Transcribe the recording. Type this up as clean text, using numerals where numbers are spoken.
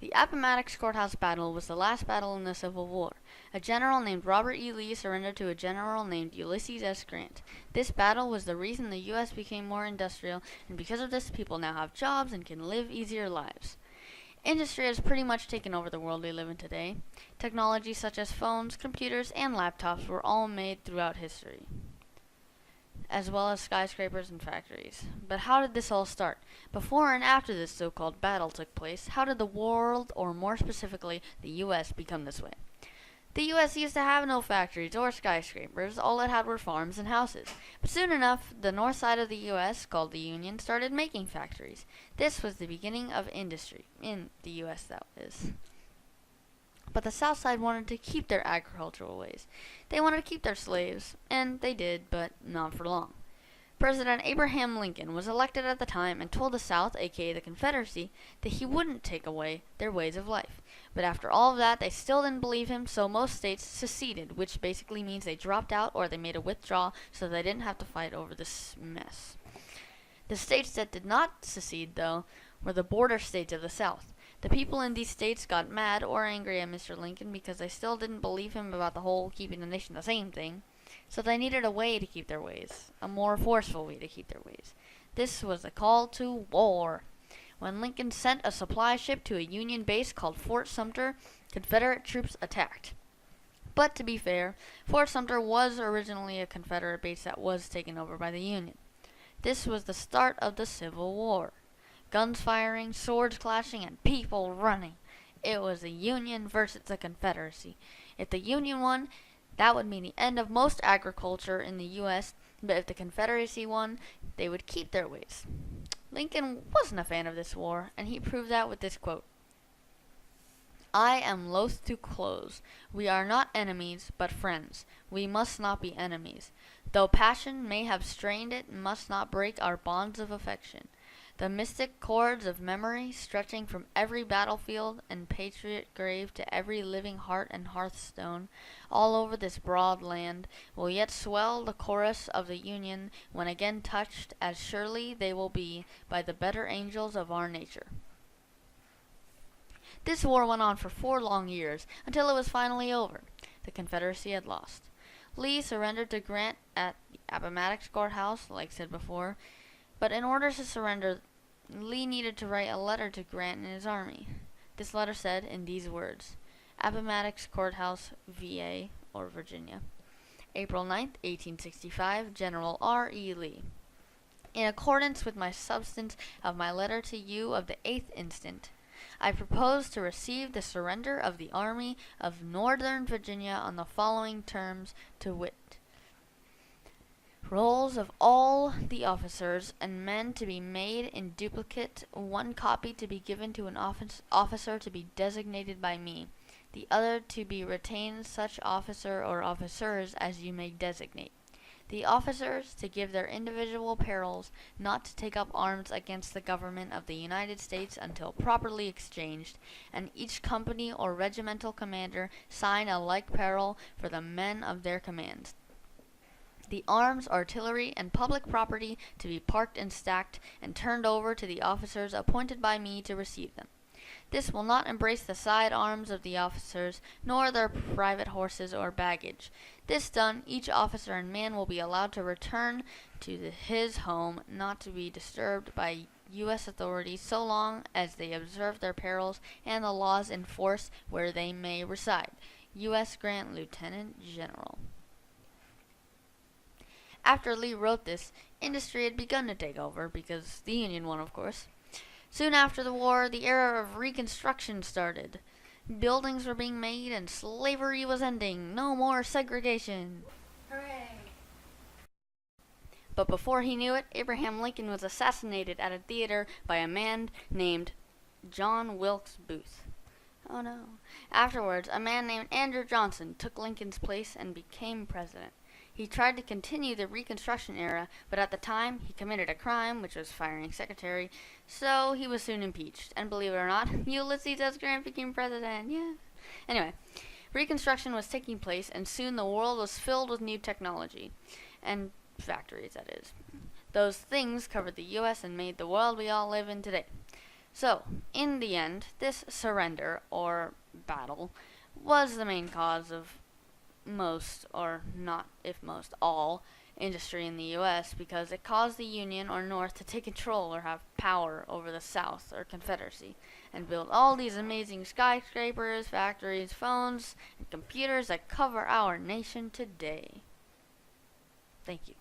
The Appomattox Court House battle was the last battle in the Civil War. A general named Robert E. Lee surrendered to a general named Ulysses S. Grant. This battle was the reason the U.S. became more industrial, and because of this, people now have jobs and can live easier lives. Industry has pretty much taken over the world we live in today. Technologies such as phones, computers, and laptops were all made throughout history, as well as skyscrapers and factories. But how did this all start? Before and after this so-called battle took place, how did the world, or more specifically, the U.S., become this way? The U.S. used to have no factories or skyscrapers. All it had were farms and houses. But soon enough, the north side of the U.S., called the Union, started making factories. This was the beginning of industry, in the U.S. that is. But the south side wanted to keep their agricultural ways. They wanted to keep their slaves, and they did, but not for long. President Abraham Lincoln was elected at the time and told the South, aka the Confederacy, that he wouldn't take away their ways of life. But after all of that, they still didn't believe him, so most states seceded, which basically means they dropped out or they made a withdrawal so they didn't have to fight over this mess. The states that did not secede, though, were the border states of the South. The people in these states got mad or angry at Mr. Lincoln because they still didn't believe him about the whole keeping the nation the same thing. So they needed a way to keep their ways, a more forceful way to keep their ways. This was the call to war. When Lincoln sent a supply ship to a Union base called Fort Sumter, Confederate troops attacked. But to be fair, Fort Sumter was originally a Confederate base that was taken over by the Union. This was the start of the Civil War. Guns firing, swords clashing, and people running. It was the Union versus the Confederacy. If the Union won, that would mean the end of most agriculture in the U.S., but if the Confederacy won, they would keep their ways. Lincoln wasn't a fan of this war, and he proved that with this quote. I am loath to close. We are not enemies, but friends. We must not be enemies. Though passion may have strained it, must not break our bonds of affection. The mystic cords of memory, stretching from every battlefield and patriot grave to every living heart and hearthstone, all over this broad land, will yet swell the chorus of the Union when again touched, as surely they will be, by the better angels of our nature. This war went on for 4 long years, until it was finally over. The Confederacy had lost. Lee surrendered to Grant at the Appomattox Court House, like said before, but in order to surrender, Lee needed to write a letter to Grant and his army. This letter said in these words, Appomattox Court House, VA, or Virginia, April 9th, 1865, General R. E. Lee. In accordance with my substance of my letter to you of the 8th instant, I propose to receive the surrender of the Army of Northern Virginia on the following terms, to wit, rolls of all the officers and men to be made in duplicate, 1 copy to be given to an officer to be designated by me, the other to be retained such officer or officers as you may designate. The officers to give their individual perils, not to take up arms against the government of the United States until properly exchanged, and each company or regimental commander sign a like peril for the men of their commands. The arms, artillery, and public property to be parked and stacked and turned over to the officers appointed by me to receive them. This will not embrace the side arms of the officers, nor their private horses or baggage. This done, each officer and man will be allowed to return to his home, not to be disturbed by U.S. authorities so long as they observe their perils and the laws in force where they may reside. U.S. Grant, Lieutenant General. After Lee wrote this, industry had begun to take over, because the Union won, of course. Soon after the war, the era of Reconstruction started. Buildings were being made and slavery was ending. No more segregation. Hooray! But before he knew it, Abraham Lincoln was assassinated at a theater by a man named John Wilkes Booth. Oh no. Afterwards, a man named Andrew Johnson took Lincoln's place and became president. He tried to continue the Reconstruction era, but at the time he committed a crime, which was firing secretary, so he was soon impeached. And believe it or not, Ulysses S. Grant became president. Yeah. Anyway, Reconstruction was taking place, and soon the world was filled with new technology. And factories, that is. Those things covered the U.S. and made the world we all live in today. So, in the end, this surrender, or battle, was the main cause of most, or not if most, all industry in the U.S. because it caused the Union or North to take control or have power over the South or Confederacy and build all these amazing skyscrapers, factories, phones, and computers that cover our nation today. Thank you.